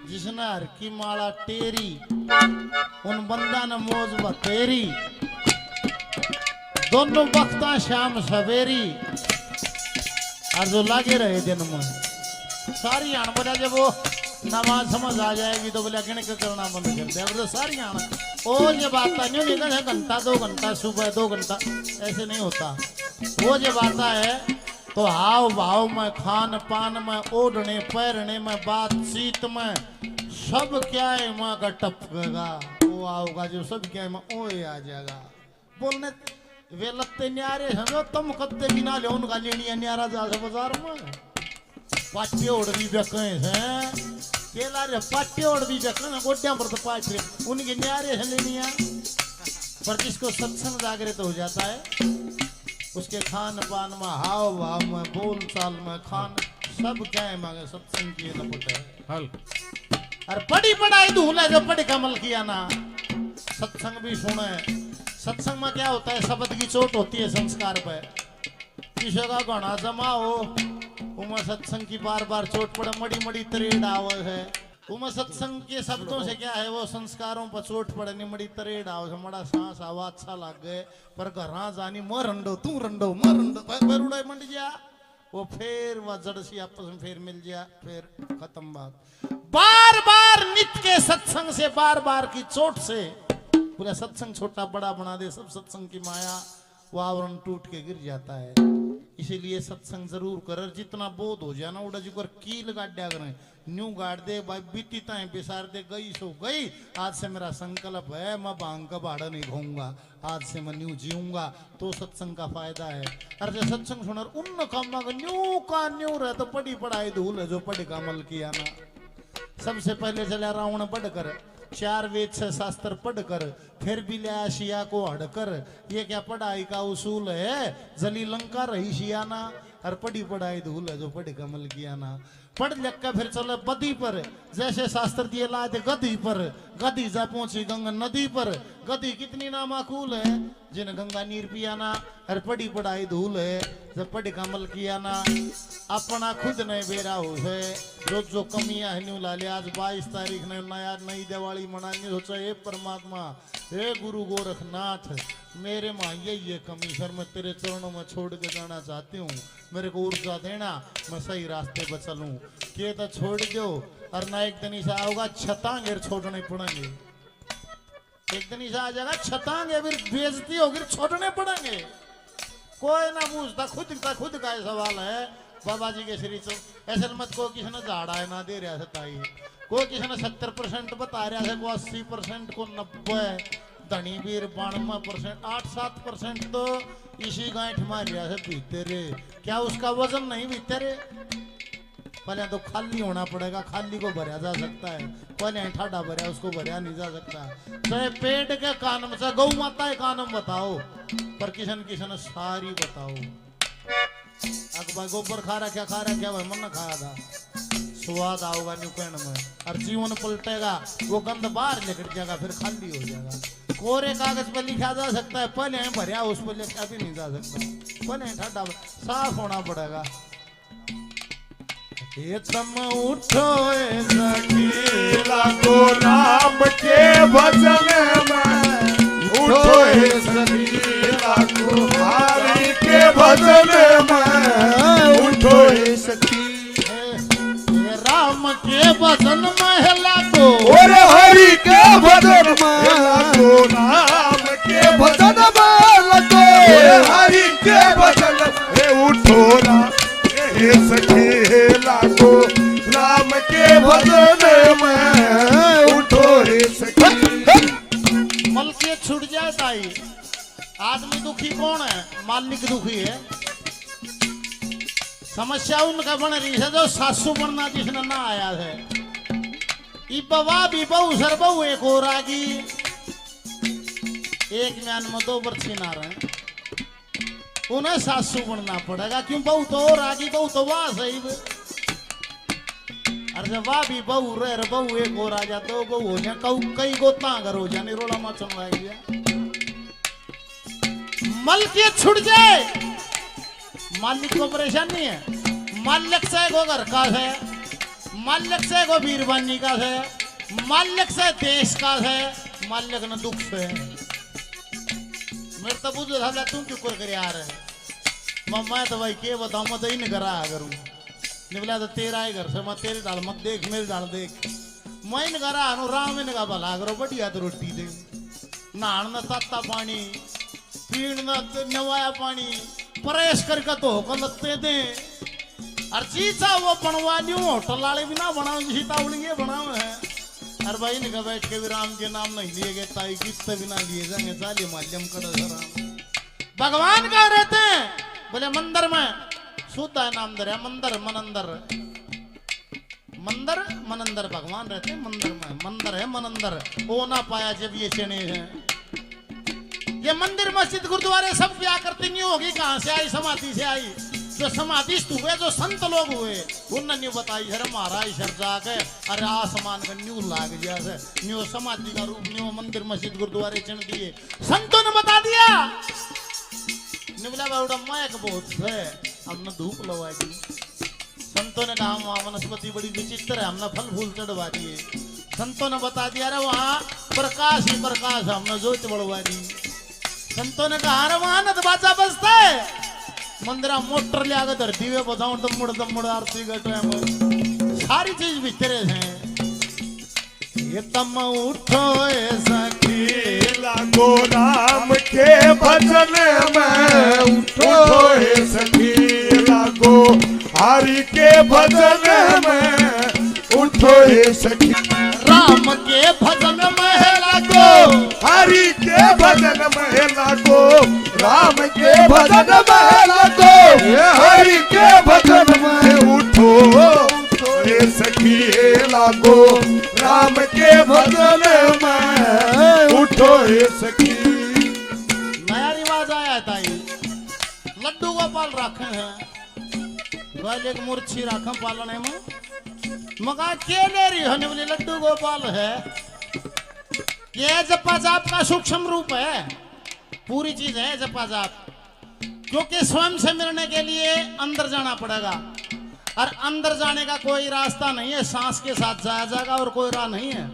जिसने हर की माला टेरी उन बंदा ने मौज बतेरी दोनों वक्ता शाम सवेरी और जो लागे रहे दिन में सारी आन बोला जब वो नमाज समझ आ जाएगी तो बोला गिण के करना बंद कर दे तो सारी आन ओ ये बात नहीं निकल है घंटा 2 घंटा सुबह 2 घंटा ऐसे नहीं होता वो जब आता है तो हाव भाव में खान पान में ओढ़ने पैरने में बातचीत में सब क्या है माँ का टपकेगा वो आओगा जो सब क्या है माँ ओए आ जाएगा बोलने वे लगते न्यारे समझो तुम कत्ते बिना ले उनका लेनी न्यारा जा से बाजार में पाटे ओढ़ भी बेकें हैं केला रे पाटे ओढ़ भी बेकें गोटियां पर तो पाटे उनके न्यारे हैं लेनिया पर जिसको सत्संग जागृत हो जाता है उसके खान पान में हाव भाव में बोल चाल में खान सब क्या है मांगे सत्संग की लपट है हल और बड़ी पढ़ाई धूल है जो पढ़ कमल किया ना सत्संग भी सुने सत्संग में क्या होता है शब्द की चोट होती है संस्कार पे किसी का घना जमा हो उमा सत्संग की बार बार चोट पड़े मड़ी मड़ी तरेड़ आवे है उमा सत्संग के शब्दों से क्या है वो संस्कारों पर चोट पड़े नहीं मड़ी तरेड़ आवे से मड़ा सांस आवा अच्छा लग गए पर घरा जानी मरंडो तू रंडो मरंडो मंड जा वो फिर वह जड़ सी आपस में फिर मिल जा फिर खत्म बात बार बार नित्य के सत्संग से बार बार की चोट से पूरा सत्संग छोटा बड़ा बना दे सब सत्संग की माया वो आवरण टूट के गिर जाता है इसीलिए सत्संग जरूर कर जितना बोध हो जाना उड़ा जी कर कील गाड्या करें न्यू गाड़ दे भाई बीती ताएं बिसार दे गई सो गई आज से मेरा संकल्प है मैं भांग का भाड़ा नहीं खाऊंगा आज से मैं न्यू जीऊंगा तो सत्संग का फायदा है अरे जो सत्संग सुनर उन काम न्यू का न्यू रहे तो पढ़ी पढ़ाई धूल है जो पढ़ी का अमल किया ना सबसे पहले चला रावण पढ़ कर 4 वेद से शास्त्र पढ़कर फिर भी ले शिया को हड़कर ये क्या पढ़ाई का उसूल है जली लंका रही शियाना और पढ़ी पढ़ाई धूल है जो पढ़ी कमल किया ना पढ़ लिख कर फिर चले बदी पर जैसे शास्त्र दिए लाए थे गदी पर गदी जा पहुंची गंगा नदी पर गदी कितनी ना माकूल है जिन गंगा नीर पिया ना और पढ़ी पढ़ाई धूल है जब पढ़ी कमल किया ना अपना खुद नहीं बेरा हो है जो कमियां है न्यू लाले आज 22 तारीख ने नया नई दिवाली मनानी सोचा हे परमात्मा हे गुरु गोरखनाथ मेरे माँ ये कमी सर मैं तेरे चरणों में छोड़ के जाना चाहती हूँ मेरे को ऊर्जा देना मैं सही रास्ते पर चलूँ के तो छोड़ दो और ना एक दिन ऐसा आओगा छतांगे छोड़ने पड़ेंगे एक दिन ऐसा आ जाएगा छतांगे फिर बेइज्जती होगी छोड़ने पड़ेंगे कोई ना पूछता खुद का सवाल है बाबा जी के श्री ऐसे मत को किसी ने झाड़ा है ना दे रहा ताई कोई किसी ने 70% बता रहा है को 80% को 90 धनी वीर 92% 8-7% तो इसी गांठ मार रहा है भीतरे क्या उसका वजन नहीं भीतरे पहले तो खाली होना पड़ेगा खाली को भरा जा सकता है पहले ठाडा भरा उसको भरा नहीं जा सकता चाहे पेट के कानम से गौ माता के कानम बताओ पर किशन सारी बताओ भाई गोबर खा रहा क्या भाई मन खाया था स्वाद आओगा न्यूकैन में और जीवन पलटेगा वो गंद बाहर निकल जाएगा फिर खाली हो जाएगा कोरे कागज पर लिखा जा सकता है पहले भरिया उस पर लिखा भी नहीं जा सकता पहले ठाडा साफ होना पड़ेगा ये तुम उठो सकीला को नाम के भजन में उठो सकीला को हरि के भजन में उठो सखी राम के भजन में लागो और हरि के भजन में लागो राम के भजन में लागो हरि के भजन में उठो ना सखी लागो राम के भजन में उठो रे सखी मलके छूट जाए ताई आदमी दुखी कौन है मालिक दुखी है समस्या उनका बन रही है जो सासू बनना जिसने ना आया है बवा भी बहु सर बहु एक और आगी एक म्यान में 2 बरछी ना रहे उन्हें सासू बनना पड़ेगा क्यों बहु तो और आगी बहु तो वाह सही अरे जब वाह भी बहु रह बहु एक और आ जा 2 बहु हो जाए कई गोता अगर हो जाने रोला मचन लग गया मल के छुट जाए मालिक को परेशानी है मालिक से को घर का है माल्यक से को वीरवानी का है, माल्यक से देश का है, माल्यक न दुख से। मेरे तो बुझ था तू क्यों कर यार मैं तो भाई के बताऊं, मैं तो ही नहीं करा करूं। निकला तो तेरा ही घर से, मैं तेरी डाल मत देख, मेरी डाल देख। मैं नहीं करा राम ने कहा भला करो, बढ़िया तो रोटी दे, नहान न ताता पानी, पीण न नवाया पानी, परेश करके तो लत्ते दे। और चीजा वो बनवा ल्यूं, होटल वाले भी ना बनाओ, सीतावली बनाओ है। और भाई ने कहा बैठ के भी राम के नाम नहीं लिए गए, ताई किस्त भी ना लिए जाएंगे, चाली माल्यम कर भगवान कहा रहते हैं, बोले मंदिर में शुद्ध है नाम दर है, मंदिर मनंदर, मंदिर मनंदर भगवान रहते हैं मंदिर में, मंदिर है मनंदर। ओ ना पाया जब ये चने हैं, ये मंदिर मस्जिद गुरुद्वारे सब क्या करती नहीं होगी, कहां से आई? समाधि से आई। जो समाधि हुए, जो संत लोग हुए, उन्होंने न्यू बताई सर महाराज सर जाके अरे आसमान का न्यू लाग गया से, न्यू समाधि का रूप, न्यू मंदिर मस्जिद गुरुद्वारे चढ़ दिए, संतों ने बता दिया। निकला बाबूडा मायक बहुत है, हमने धूप लगा दी। संतों ने कहा वहां वनस्पति बड़ी विचित्र है, हमने फल फूल चढ़वा दिए। संतों ने बता दिया अरे वहां प्रकाश ही प्रकाश, हमने ज्योत बढ़वा दी। संतों ने कहा अरे वहां नद बाजा बजता है, मंदिरा मोटर ले आगे धरती में बताऊं दम मुड़ आरती का टाइम, सारी चीज भीतरे हैं। ये तम उठो सखी लागो राम के भजन में, उठो हे सखी लागो हरि के भजन में, उठो हे सखी राम के भजन में लगो, हरि के भजन में लागो, राम के भजन में लागो, हरि के भजन में उठो हे सखी लागो, राम के भजन में उठो हे सखी। नया रिवाज आया था ये, लड्डू गोपाल रखे हैं, एक मूर्छी रखे पालने में, मगा के ले रही होने वाली लड्डू गोपाल है। ये जपा जाप का सूक्ष्म रूप है, पूरी चीज है जपा जाप, क्योंकि स्वयं से मिलने के लिए अंदर जाना पड़ेगा, और अंदर जाने का कोई रास्ता नहीं है, सांस के साथ जाया जाएगा और कोई राह नहीं है।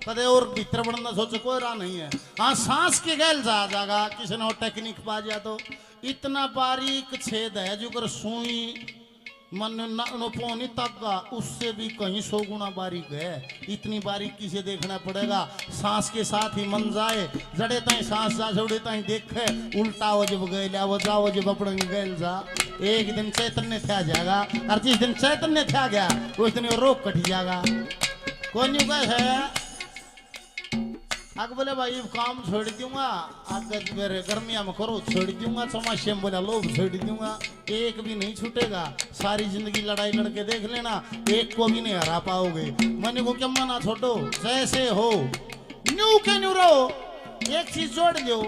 कदे और भीतर बढ़ना सोचो कोई राह नहीं है, हाँ सांस के गैल जाया जाएगा। किसी ने टेक्निक पा दिया तो इतना बारीक छेद है जो कर सुई मन नपोनी तक उससे भी कहीं 100 गुना बारीक है। इतनी बारीकी से देखना पड़ेगा, सांस के साथ ही मन जाए, जड़े ताई सांस जा जोड़े ताई देखे, उल्टा हो जब गए वो जाओ जब अपने गैल जा, एक दिन चैतन्य था जाएगा, और जिस दिन चैतन्य था गया उस दिन रोग कट जाएगा। कोई नहीं है आग बोले भाई काम छोड़ दूंगा, आगे मेरे गर्मिया में करो छोड़ दूंगा, समस्या में बोला लोभ छोड़ दूंगा, एक भी नहीं छूटेगा। सारी जिंदगी लड़ाई लड़के देख लेना, एक को भी नहीं हरा पाओगे। मैंने को क्या मना छोड़ो, जैसे हो न्यू के न्यू रहो। एक चीज जोड़ लो,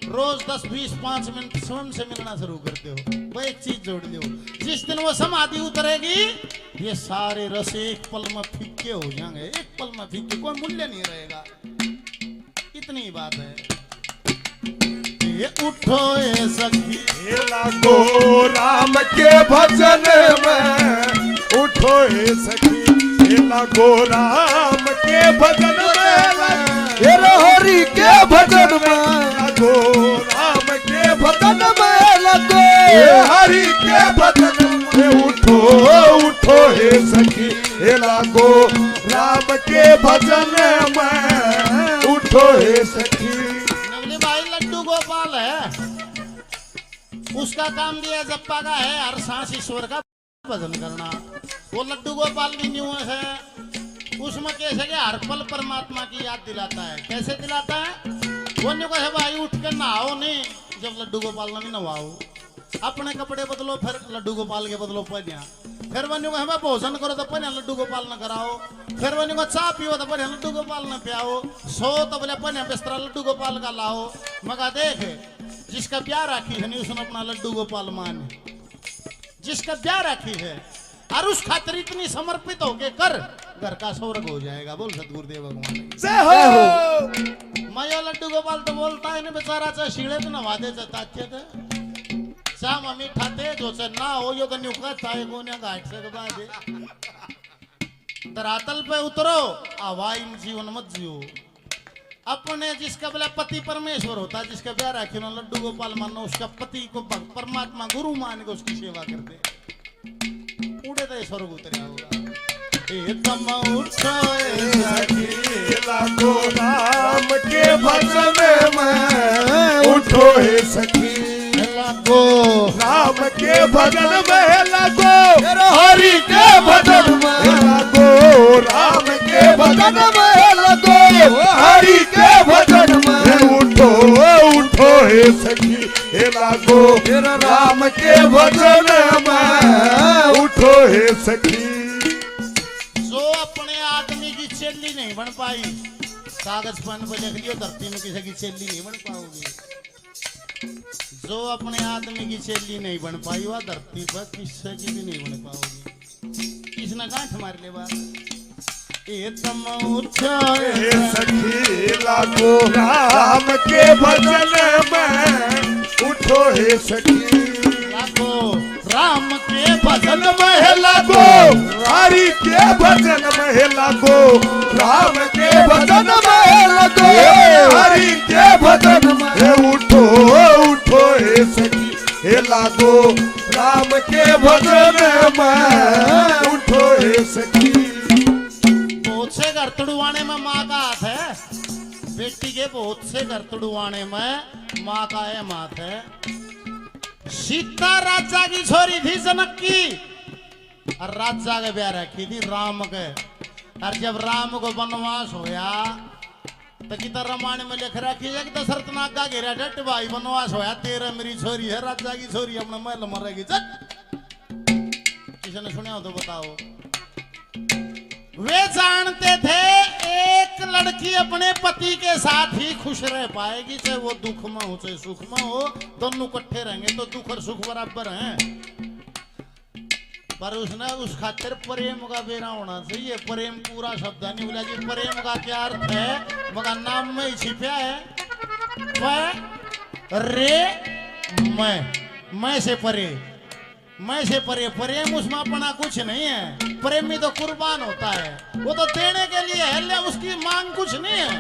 रोज 10, 20, 5 मिनट स्वयं से मिलना शुरू करते हो, वो एक चीज जोड़ लो। जिस दिन वो समाधि उतरेगी ये सारे रस एक पल में फीके हो जाएंगे, एक पल में फीके, कोई मूल्य नहीं रहेगा। इतनी ही बात है। ये उठो ये सखी लागो राम के भजन में, उठो हे सखी लागो राम के भजन में, हरि के भजन में लागो, राम के भजन में लागो, हरि के भजन में उठो उठो हे सखी लागो, राम के भजन में उठो हे सखी। नवली भाई लड्डू गोपाल है, उसका काम दिया जप्पा का है हर सांस ईश्वर का भजन करना। वो लड्डू गोपाल भी न्यू है, उसमें कैसे कि हर पल परमात्मा की याद दिलाता है। कैसे दिलाता है? वो न्यू कहे भाई उठ के नहाओ नहीं, जब लड्डू गोपाल ने भी नहाओ, अपने कपड़े बदलो, फिर लड्डू गोपाल के बदलो पहनिया, फिर वन्यू कहे भोजन करो तो पहले लड्डू गोपाल न कराओ, फिर वन्यू को चाह पियो तो पहले लड्डू गोपाल न पियाओ, सो तो बोले पहले बिस्तरा लड्डू गोपाल का लाओ। मगा देख जिसका ब्याह राखी है नहीं उसने अपना लड्डू गोपाल माने, जिसका ब्याह राखी है और उस खातिर इतनी समर्पित होके कर, घर का स्वर्ग हो जाएगा। बोल सतगुरुदेव भगवान जय हो। मैं लड्डू गोपाल तो बोलता है ना बेचारा, चाहे शीड़े तो नवा दे चाहे चा मम्मी ठाते जो से ना हो यो तो न्यूका चाहे को ना घाट से के बाद धरातल पे उतरो, इन जीवन मत जियो। अपने जिसका बोला पति परमेश्वर होता है, जिसका प्यार रखे ना लड्डू गोपाल मानो, उसका पति को परमात्मा गुरु मान के उसकी सेवा कर दे, उड़े तो स्वर्ग उतरे होगा। तम उठो सखी लागो राम के भजन में, उठो हे सखी लागो राम के भजन में, लागो हरि के भजन में, लागो राम के भजन में, लागो हरि के भजन में। उठो उठो हे सखी हे लागो राम के भजन में, उठो हे सखी। जो अपने आदमी की चेली नहीं बन पाई, कागज पेन पे लिख लियो, धरती में किसी की चेली नहीं बन पाओगी। जो अपने आदमी की चेली नहीं बन पाई, वह धरती पर किसी की भी नहीं बन पाओगी। किसने गांठ मार ले बात। तम उठो हे सखी लागो राम के भजन में, उठो हे सखी लागो राम के भजन में, लागो हरि के भजन में, लागो राम के भजन में, लागो हरि के भजन में। उठो उठो हे सखी हे लागो राम के भजन में, उठो हे सखी। बहुत से घर तुड़वाने में माँ का हाथ है, बेटी के बहुत से घर तुड़वाने में माँ का है हाथ है। सीता राजा की छोरी थी जनक की, और राजा के ब्याह रखी थी राम के। और जब राम को वनवास होया तो कितना रामायण में लिख रखी है कि दशरथ नाग का घेरा डट भाई वनवास होया, तेरा मेरी छोरी है, राजा की छोरी अपने महल मरेगी। चल किसी ने सुना हो तो बताओ। वे जानते थे एक लड़की अपने पति के साथ ही खुश रह पाएगी, चाहे वो दुख में हो चाहे सुख में हो, दोनों इकट्ठे रहेंगे तो दुख और सुख बराबर हैं। पर उसने उस खातिर प्रेम का बेरा होना चाहिए। प्रेम पूरा शब्द नहीं बोला जी। प्रेम का क्या अर्थ है, मगर नाम में ही छिपा है। मैं से परे, मैं से परे। प्रेम उसमें अपना कुछ नहीं है। प्रेमी तो कुर्बान होता है, वो तो देने के लिए है, ले उसकी मांग कुछ नहीं है।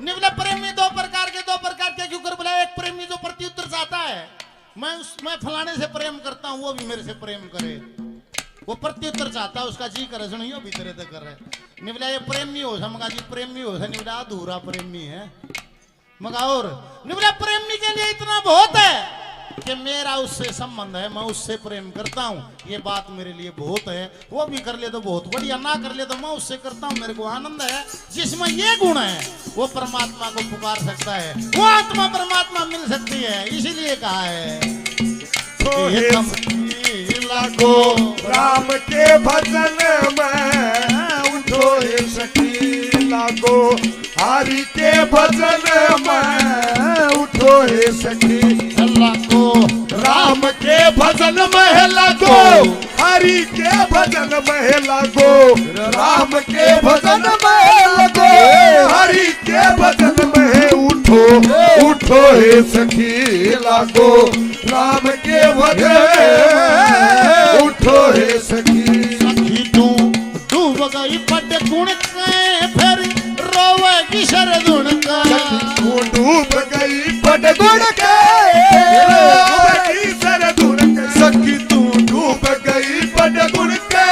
निवला प्रेमी दो प्रकार के क्यों कर बोला। एक प्रेमी जो प्रत्युत्तर चाहता है, मैं फलाने से प्रेम करता हूँ, वो भी मेरे से प्रेम करे, वो प्रत्युत्तर चाहता है, उसका जी करे सुनियो भी तेरे तक कर रहे। निवला ये प्रेमी हो समगा जी, प्रेमी हो निवला अधूरा प्रेमी है मगा। और निवला प्रेमी के लिए इतना बहुत है कि मेरा उससे संबंध है, मैं उससे प्रेम करता हूँ, ये बात मेरे लिए बहुत है। वो भी कर ले तो बहुत बढ़िया, ना कर ले तो मैं उससे करता हूँ, मेरे को आनंद है। जिसमें ये गुण है वो परमात्मा को पुकार सकता है, वो आत्मा परमात्मा मिल सकती है। इसीलिए कहा है लागो राम के भजन में, उठो हे सखी लागो हरि के भजन में, उठो हे सखी लागो राम के भजन में, लागो हरि के भजन में, लागो राम के भजन में, लागो हरि के भजन में। उठो उठो हे सखी लागो राम के भजन, उठो हे सखी। सखी तू डूब गई पट गुण के, फिर रोवेगी शरदुण का। तू डूब गई पट गुण के, रोवेगी शरदुण के। सखी तू डूब गई पट गुण के,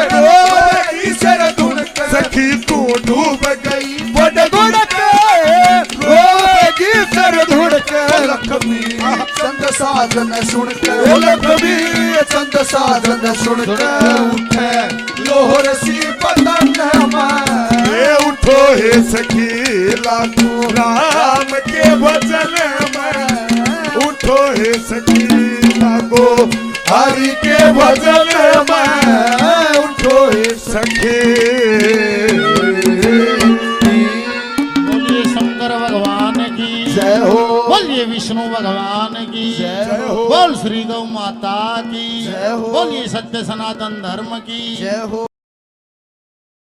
रोवेगी शरदुण के। सखी तू डूब गई पट गुण के, रोवेगी शरदुण के। लक्ष्मी चंद साधन सुन के, लक्ष्मी चंद साधन सुन के, उठे लोहर सी बदन में। उठो हे सखी लागो राम के भजन में, उठो हे सखी लागो हरि के भजन में, उठो हे सखी। बोलिए शंकर भगवान की जय हो, बोलिए विष्णु भगवान की जय हो, बोल श्री गौ माता की जय हो, बोलिए सत्य सनातन धर्म की जय हो।